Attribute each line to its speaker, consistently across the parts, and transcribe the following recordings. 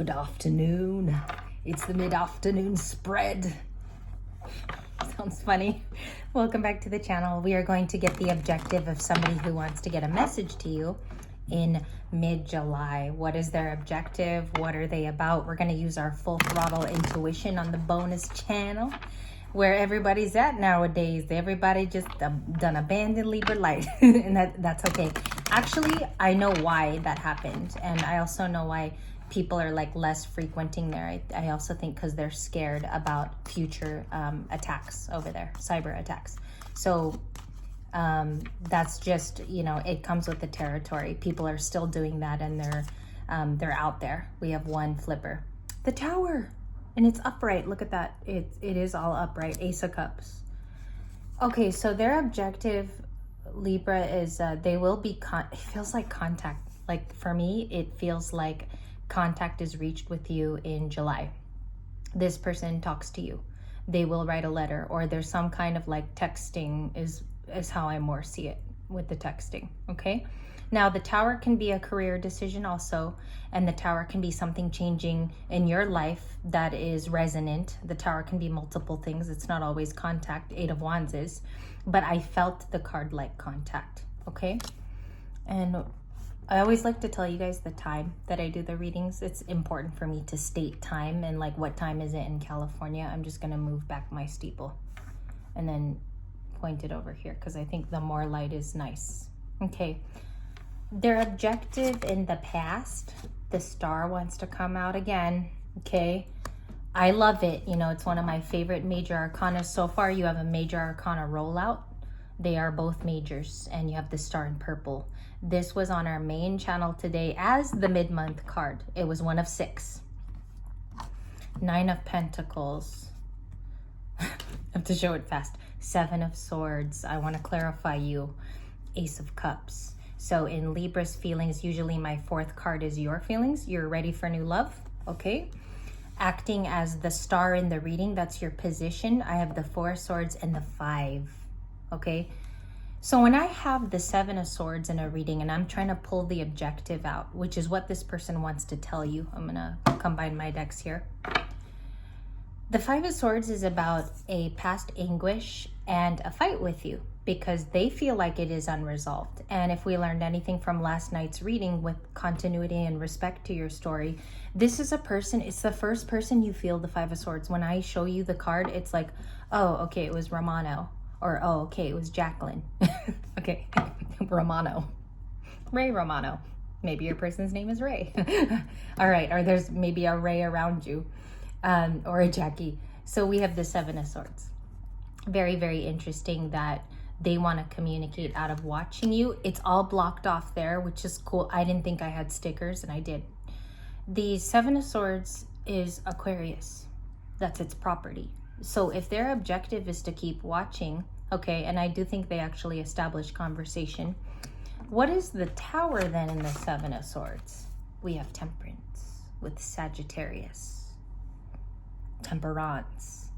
Speaker 1: Good afternoon. It's the mid-afternoon spread. Sounds funny. Welcome back to the channel. We are going to get the objective of somebody who wants to get a message to you in mid-July. What is their objective? What are they about? We're going to use our full throttle intuition on the bonus channel where everybody's at nowadays. Everybody just done abandoned Libra light and that's okay. Actually, I know why that happened, and I also know why people are like less frequenting there. I also think because they're scared about future attacks over there, cyber attacks. So that's just, you know, it comes with the territory. People are still doing that, and they're out there. We have one flipper, the Tower, and it's upright. Look at that. It is all upright. Ace of Cups. Okay, so their objective, Libra, is they will be it feels like contact. Like for me, it feels like contact is reached with you in July. This person talks to you. They will write a letter, or there's some kind of like texting is how I more see it with the texting. Okay. Now the Tower can be a career decision also, and the Tower can be something changing in your life that is resonant. The Tower can be multiple things. It's not always contact. Eight of Wands is, but I felt the card like contact. Okay. And I always like to tell you guys the time that I do the readings. It's important for me to state time, and like what time is it in California. I'm just going to move back my steeple and then point it over here because I think the more light is nice. Okay. Their objective in the past, the Star wants to come out again. Okay. I love it. You know, it's one of my favorite major arcana so far. You have a major arcana rollout. They are both majors, and you have the Star in purple. This was on our main channel today as the mid-month card. It was one of 6. 9 of Pentacles. I have to show it fast. 7 of Swords. I want to clarify you. Ace of Cups. So in Libra's feelings, usually my 4th card is your feelings. You're ready for new love. Okay. Acting as the Star in the reading, that's your position. I have the 4 of Swords and the 5. Okay. So when I have the 7 of Swords in a reading and I'm trying to pull the objective out, which is what this person wants to tell you. I'm going to combine my decks here. The 5 of Swords is about a past anguish and a fight with you because they feel like it is unresolved. And if we learned anything from last night's reading with continuity and respect to your story, this is a person, it's the first person you feel the 5 of Swords. When I show you the card, it's like, oh, okay, it was Romano. Or, oh, okay, it was Jacqueline. Okay, Romano. Ray Romano. Maybe your person's name is Ray. All right, or there's maybe a Ray around you, or a Jackie. So we have the 7 of Swords. Very, very interesting that they want to communicate out of watching you. It's all blocked off there, which is cool. I didn't think I had stickers, and I did. The 7 of Swords is Aquarius. That's its property. So if their objective is to keep watching, okay, and I do think they actually establish conversation. What is the Tower then in the 7 of Swords? We have Temperance with Sagittarius. Temperance.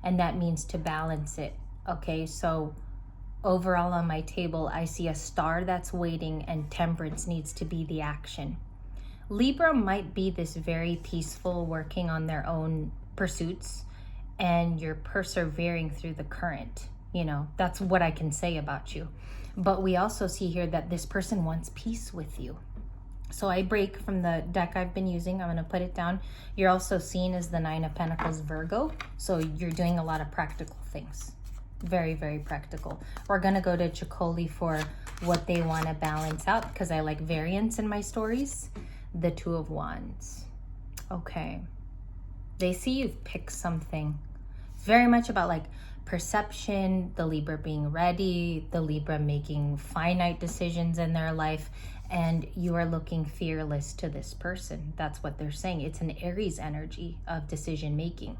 Speaker 1: And that means to balance it. Okay, so overall on my table, I see a Star that's waiting, and Temperance needs to be the action. Libra might be this very peaceful, working on their own pursuits, and you're persevering through the current. You know, that's what I can say about you. But we also see here that this person wants peace with you. So I break from the deck I've been using. I'm going to put it down. You're also seen as the 9 of Pentacles Virgo. So you're doing a lot of practical things. Very, very practical. We're going to go to Chicoli for what they want to balance out, because I like variance in my stories. The 2 of Wands. Okay. They see you've picked something. Very much about like perception, the Libra being ready, the Libra making finite decisions in their life, and you are looking fearless to this person. That's what they're saying. It's an Aries energy of decision making.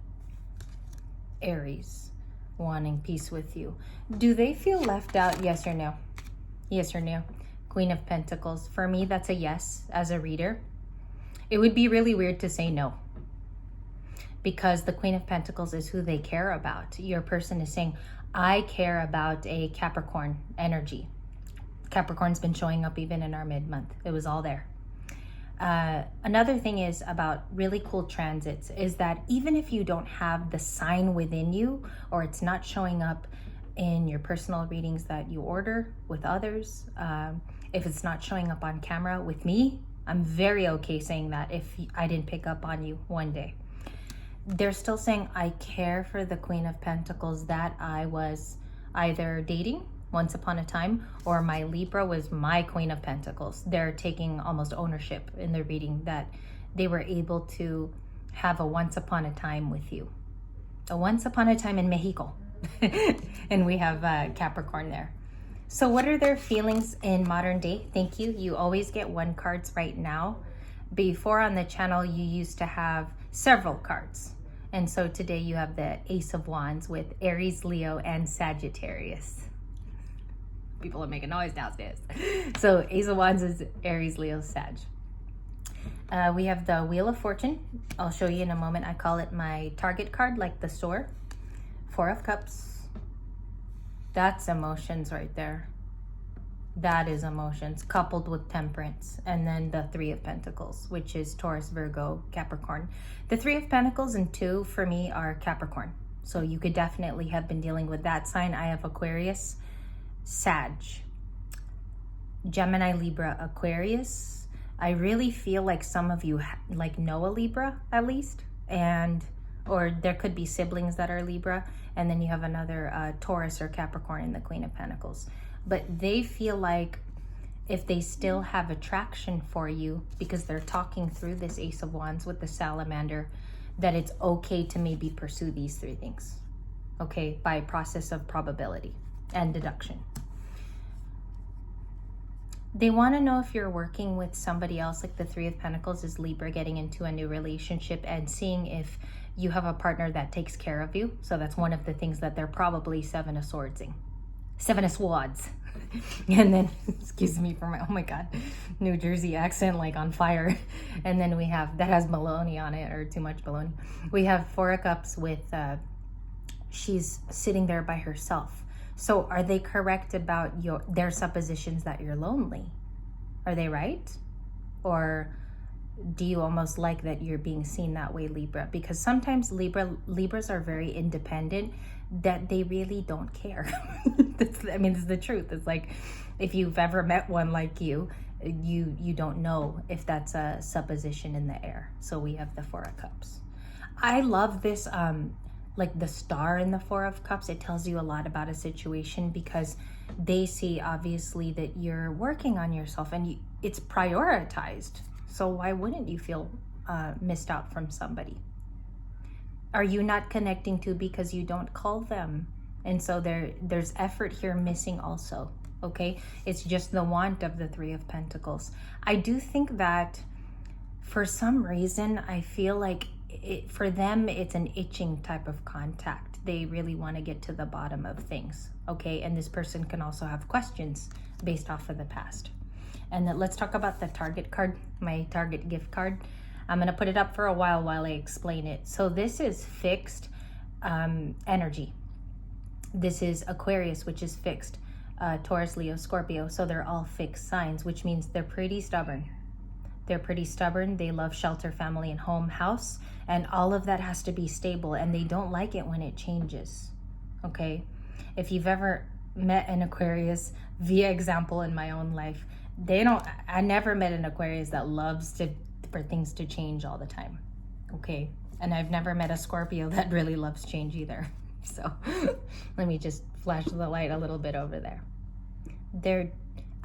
Speaker 1: Aries wanting peace with you. Do they feel left out? Yes or no? Yes or no? Queen of Pentacles. For me, that's a yes as a reader. It would be really weird to say no, because the Queen of Pentacles is who they care about. Your person is saying, I care about a Capricorn energy. Capricorn's been showing up even in our mid-month. It was all there. Another thing is about really cool transits is that even if you don't have the sign within you, or it's not showing up in your personal readings that you order with others, if it's not showing up on camera with me, I'm very okay saying that if I didn't pick up on you one day. They're still saying, I care for the Queen of Pentacles that I was either dating once upon a time, or my Libra was my Queen of Pentacles. They're taking almost ownership in the reading that they were able to have a once upon a time with you. A once upon a time in Mexico. And we have Capricorn there. So what are their feelings in modern day? Thank you. You always get 1 cards right now. Before on the channel, you used to have several cards. And so today you have the Ace of Wands with Aries, Leo, and Sagittarius. People are making noise downstairs. So Ace of Wands is Aries, Leo, Sag. We have the Wheel of Fortune. I'll show you in a moment. I call it my target card, like the store. 4 of Cups. That's emotions right there. That is emotions coupled with Temperance. And then the 3 of Pentacles, which is Taurus, Virgo, Capricorn. The 3 of Pentacles and 2 for me are Capricorn. So you could definitely have been dealing with that sign. I have Aquarius, Sag, Gemini, Libra, Aquarius. I really feel like some of you like know a Libra at least, and or there could be siblings that are Libra, and then you have another Taurus or Capricorn in the Queen of Pentacles. But they feel like if they still have attraction for you, because they're talking through this Ace of Wands with the Salamander, that it's okay to maybe pursue these 3 things, okay, by process of probability and deduction. They want to know if you're working with somebody else, like the 3 of Pentacles is Libra, getting into a new relationship and seeing if you have a partner that takes care of you. So that's one of the things that they're probably 7 of Swordsing. 7 of Swords. And then, excuse me for my, oh my God, New Jersey accent, like on fire. And then we have, that has baloney on it, or too much baloney. We have 4 of Cups with, she's sitting there by herself. So are they correct about their suppositions that you're lonely? Are they right? Or do you almost like that you're being seen that way, Libra? Because sometimes Libras are very independent, that they really don't care. I mean, this is the truth. It's like, if you've ever met one like you don't know if that's a supposition in the air. So we have the 4 of Cups. I love this, like the star in the 4 of Cups. It tells you a lot about a situation, because they see obviously that you're working on yourself and it's prioritized. So why wouldn't you feel missed out from somebody? Are you not connecting to because you don't call them? And so there's effort here missing also, okay? It's just the want of the 3 of Pentacles. I do think that for some reason, I feel like for them, it's an itching type of contact. They really want to get to the bottom of things, okay? And this person can also have questions based off of the past. And then let's talk about the target card, my target gift card. I'm going to put it up for a while I explain it. So this is fixed energy. This is Aquarius, which is fixed. Taurus, Leo, Scorpio. So they're all fixed signs, which means they're pretty stubborn. They're pretty stubborn. They love shelter, family, and home, house. And all of that has to be stable. And they don't like it when it changes. Okay? If you've ever met an Aquarius, via example in my own life, I never met an Aquarius that loves for things to change all the time. Okay? And I've never met a Scorpio that really loves change either. So let me just flash the light a little bit over there. They're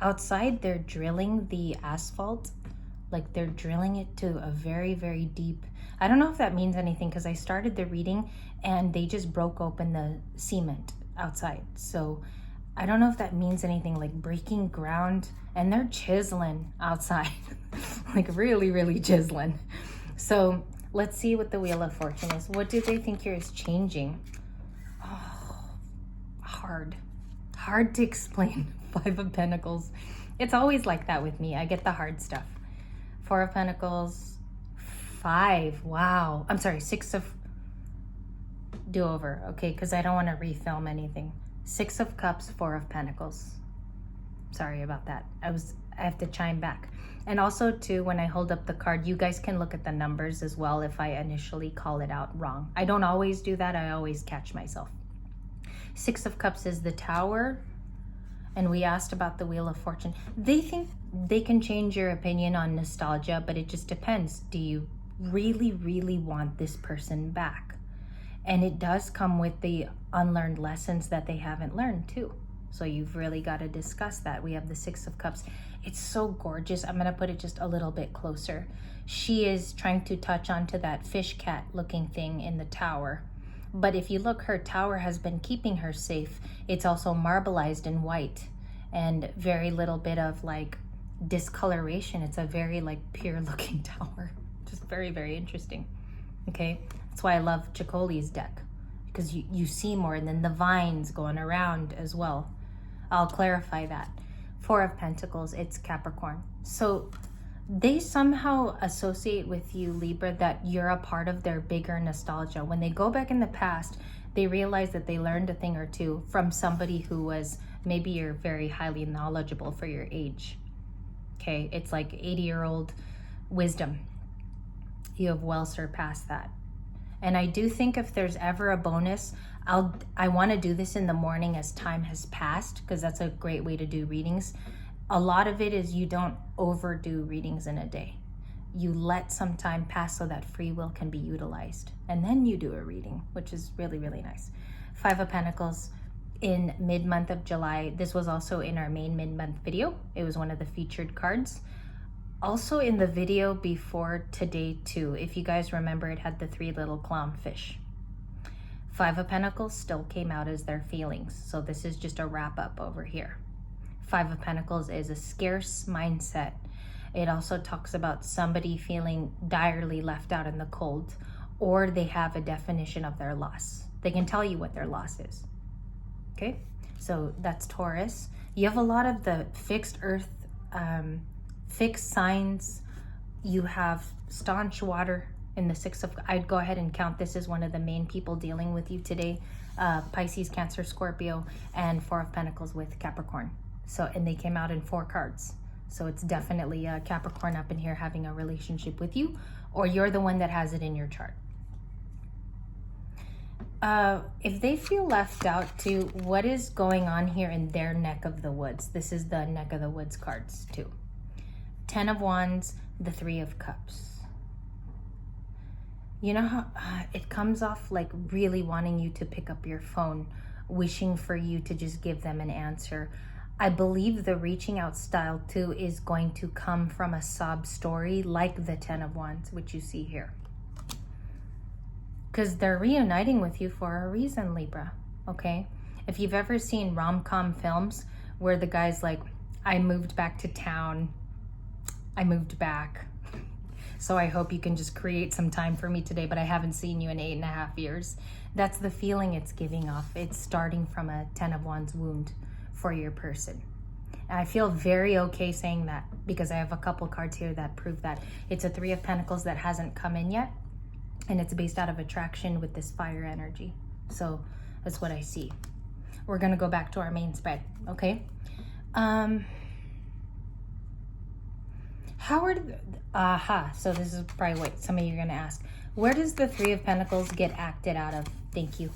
Speaker 1: outside, they're drilling the asphalt. Like they're drilling it to a very, very deep. I don't know if that means anything, because I started the reading and they just broke open the cement outside. So I don't know if that means anything, like breaking ground, and they're chiseling outside. Like really, really chiseling. So let's see what the Wheel of Fortune is. What do they think here is changing? Oh, hard to explain. 5 of Pentacles. It's always like that with me. I get the hard stuff. 4 of Pentacles, 5. Wow. I'm sorry, 6 of do-over. Okay, because I don't want to refilm anything. 6 of Cups, 4 of Pentacles. Sorry about that. I have to chime back. And also too, when I hold up the card, you guys can look at the numbers as well if I initially call it out wrong. I don't always do that. I always catch myself. 6 of Cups is the Tower. And we asked about the Wheel of Fortune. They think they can change your opinion on nostalgia, but it just depends. Do you really, really want this person back? And it does come with the unlearned lessons that they haven't learned too. So you've really got to discuss that. We have the 6 of Cups. It's so gorgeous. I'm going to put it just a little bit closer. She is trying to touch onto that fish cat looking thing in the tower. But if you look, her tower has been keeping her safe. It's also marbleized in white and very little bit of like discoloration. It's a very like pure looking tower. Just very, very interesting. Okay, that's why I love Chicoli's deck, because you see more, and then the vines going around as well. I'll clarify that. 4 of Pentacles, it's Capricorn. So they somehow associate with you, Libra, that you're a part of their bigger nostalgia. When they go back in the past, they realize that they learned a thing or two from somebody who was, maybe you're very highly knowledgeable for your age. Okay, it's like 80-year-old wisdom. You have well surpassed that. And I do think if there's ever a bonus, I want to do this in the morning as time has passed, because that's a great way to do readings. A lot of it is you don't overdo readings in a day. You let some time pass so that free will can be utilized. And then you do a reading, which is really, really nice. 5 of Pentacles in mid-month of July. This was also in our main mid-month video. It was one of the featured cards. Also in the video before today too, if you guys remember, it had the 3 little clownfish. 5 of Pentacles still came out as their feelings. So this is just a wrap up over here. 5 of Pentacles is a scarce mindset. It also talks about somebody feeling direly left out in the cold, or they have a definition of their loss. They can tell you what their loss is. Okay, so that's Taurus. You have a lot of the fixed earth, fixed signs. You have staunch water in the 6 of, I'd go ahead and count this as one of the main people dealing with you today. Pisces, Cancer, Scorpio, and 4 of Pentacles with Capricorn. So, and they came out in 4 cards. So it's definitely a Capricorn up in here having a relationship with you, or you're the one that has it in your chart. If they feel left out too, what is going on here in their neck of the woods? This is the neck of the woods cards too. 10 of Wands, the 3 of Cups. You know how it comes off like really wanting you to pick up your phone, wishing for you to just give them an answer. I believe the reaching out style too is going to come from a sob story like the 10 of Wands, which you see here. Because they're reuniting with you for a reason, Libra, okay? If you've ever seen rom-com films where the guy's like, I moved back to town, I moved back, so I hope you can just create some time for me today, but I haven't seen you in 8.5 years. That's the feeling it's giving off. It's starting from a 10 of Wands wound for your person. And I feel very okay saying that because I have a couple cards here that prove that. It's a 3 of Pentacles that hasn't come in yet, and it's based out of attraction with this fire energy. So that's what I see. We're gonna go back to our main spread, okay? So this is probably what some of you are gonna ask. Where does the 3 of Pentacles get acted out of? Thank you.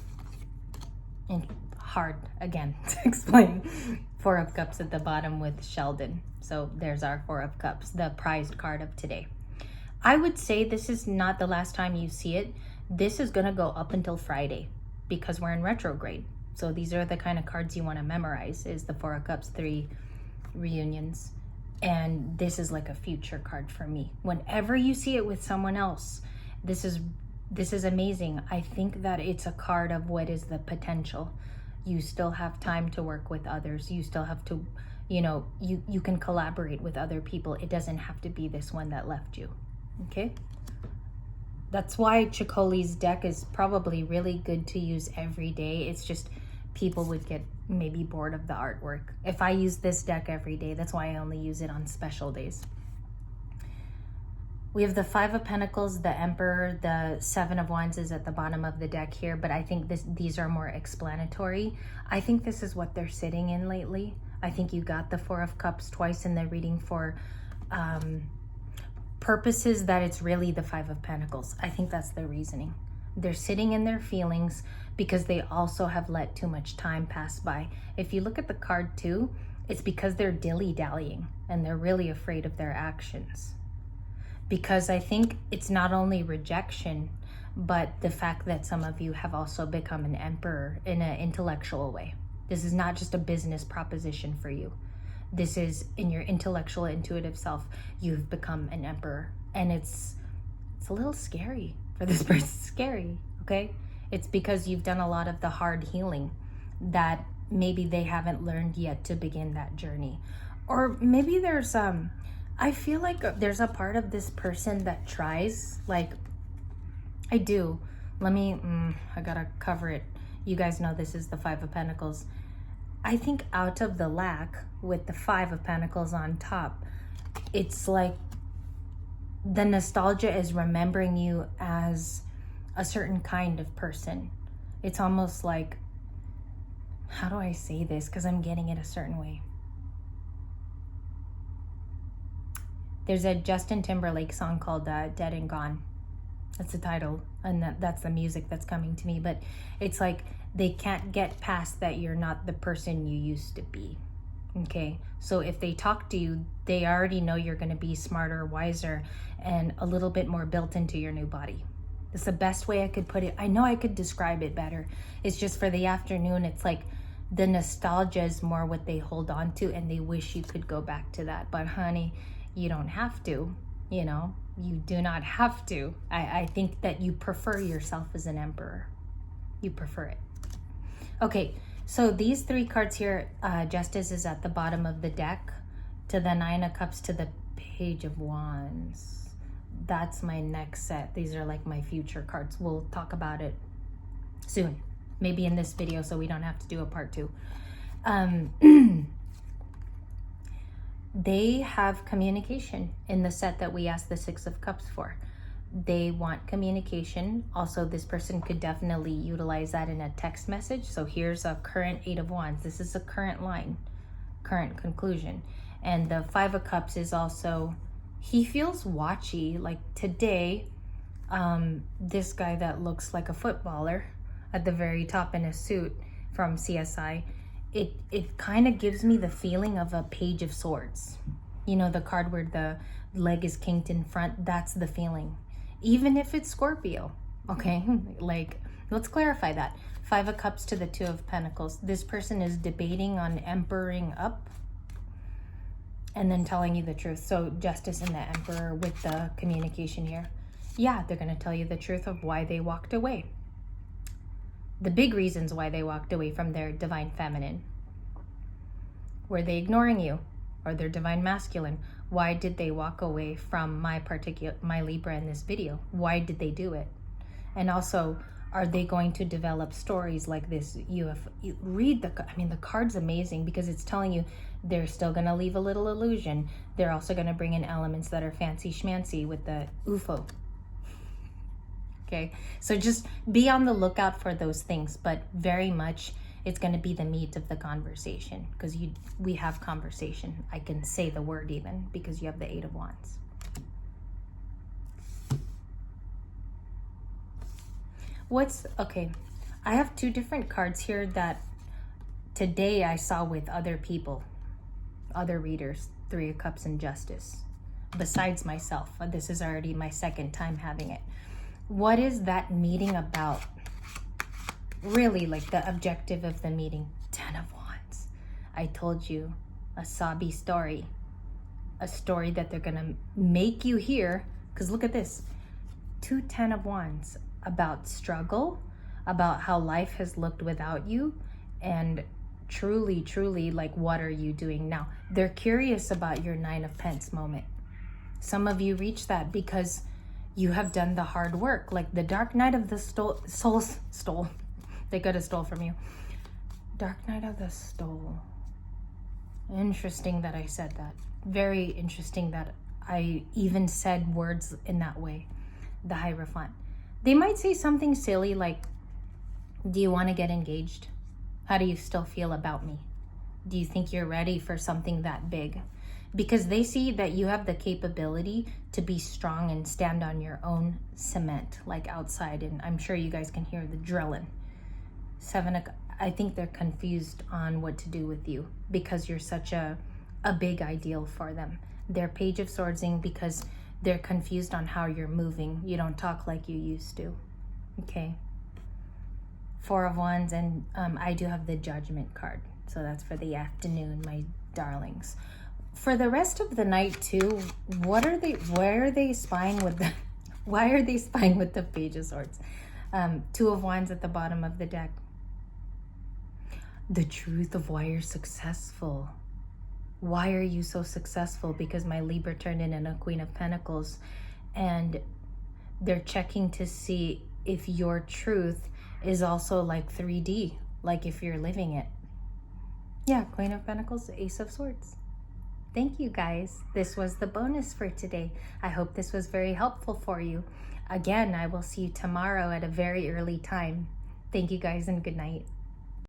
Speaker 1: And hard again to explain. 4 of Cups at the bottom with Sheldon. So there's our 4 of Cups, the prized card of today. I would say this is not the last time you see it. This is gonna go up until Friday because we're in retrograde. So these are the kind of cards you want to memorize, is the 4 of Cups, 3 reunions. And this is like a future card for me. Whenever you see it with someone else, this is amazing. I think that it's a card of what is the potential. You still have time to work with others. You still have to, you can collaborate with other people. It doesn't have to be this one that left you. Okay? That's why Chicoli's deck is probably really good to use every day. It's just people would get maybe bored of the artwork. If I use this deck every day, that's why I only use it on special days. We have the 5 of Pentacles, the Emperor, the 7 of Wands is at the bottom of the deck here, but I think these are more explanatory. I think this is what they're sitting in lately. I think you got the Four of Cups twice in the reading for purposes that it's really the Five of Pentacles. I think that's the reasoning. They're sitting in their feelings because they also have let too much time pass by. If you look at the card too, it's because they're dilly-dallying and they're really afraid of their actions. Because I think it's not only rejection, but the fact that some of you have also become an emperor in an intellectual way. This is not just a business proposition for you. This is in your intellectual, intuitive self. You've become an emperor. And it's a little scary for this person. It's scary, okay? It's because you've done a lot of the hard healing that maybe they haven't learned yet to begin that journey. Or maybe there's I feel like there's a part of this person that tries, like, I do. Let me, I gotta cover it. You guys know this is the Five of Pentacles. I think out of the lack with the Five of Pentacles on top, it's like the nostalgia is remembering you as a certain kind of person. It's almost like, how do I say this? Because I'm getting it a certain way. There's a Justin Timberlake song called Dead and Gone. That's the title, and that's the music that's coming to me. But it's like they can't get past that you're not the person you used to be. Okay, so if they talk to you, they already know you're going to be smarter, wiser, and a little bit more built into your new body. That's the best way I could put it. I know I could describe it better. It's just for the afternoon, it's like the nostalgia is more what they hold on to, and they wish you could go back to that. But honey, you don't have to, you know, you do not have to. I think that you prefer yourself as an emperor. You prefer it. Okay, so these three cards here, Justice is at the bottom of the deck, to the Nine of Cups, to the Page of Wands. That's my next set. These are like my future cards. We'll talk about it soon, maybe in this video, so we don't have to do a part 2. They have communication in the set that we asked the Six of Cups for. They want communication. Also, this person could definitely utilize that in a text message. So here's a current Eight of Wands. This is a current line, current conclusion. And the Five of Cups is also, he feels watchy. Like today, this guy that looks like a footballer at the very top in a suit from CSI, it kind of gives me the feeling of a Page of Swords. You know, the card where the leg is kinked in front, that's the feeling. Even if it's Scorpio, okay? Like, let's clarify that. Five of Cups to the Two of Pentacles. This person is debating on emperor-ing up and then telling you the truth. So Justice and the Emperor with the communication here. Yeah, they're going to tell you the truth of why they walked away. The big reasons why they walked away from their divine feminine. Were they ignoring you? Or their divine masculine? Why did they walk away from my Libra in this video? Why did they do it? And also, are they going to develop stories like this? You read the card's amazing because it's telling you they're still going to leave a little illusion. They're also going to bring in elements that are fancy schmancy with the UFO. Okay, so just be on the lookout for those things, but very much it's going to be the meat of the conversation because we have conversation. I can say the word even because you have the Eight of Wands. Okay, I have two different cards here that today I saw with other people, other readers, Three of Cups and Justice, besides myself. This is already my second time having it. What is that meeting about? Really, like the objective of the meeting. 10 of Wands. I told you, a sobby story. A story that they're gonna make you hear. Because look at this. 2 10 of Wands. About struggle. About how life has looked without you. And truly, truly, like, what are you doing now? They're curious about your 9 of Pentacles moment. Some of you reach that because you have done the hard work. Like the Dark Night of the Stole. They could have stole from you. Dark Night of the Stole. Interesting that I said that. Very interesting that I even said words in that way. The Hierophant. They might say something silly like, do you want to get engaged? How do you still feel about me? Do you think you're ready for something that big? Because they see that you have the capability to be strong and stand on your own cement, like outside. And I'm sure you guys can hear the drilling. I think they're confused on what to do with you because you're such a big ideal for them. They're Page of Swordsing because they're confused on how you're moving. You don't talk like you used to. Okay. Four of Wands, and I do have the Judgment card. So that's for the afternoon, my darlings. For the rest of the night too, why are they spying with the Page of Swords? Two of Wands at the bottom of the deck. The truth of why you're successful. Why are you so successful? Because my Libra turned in a Queen of Pentacles, and they're checking to see if your truth is also like 3D, like if you're living it. Yeah, Queen of Pentacles, Ace of Swords. Thank you guys. This was the bonus for today. I hope this was very helpful for you. Again, I will see you tomorrow at a very early time. Thank you guys and good night.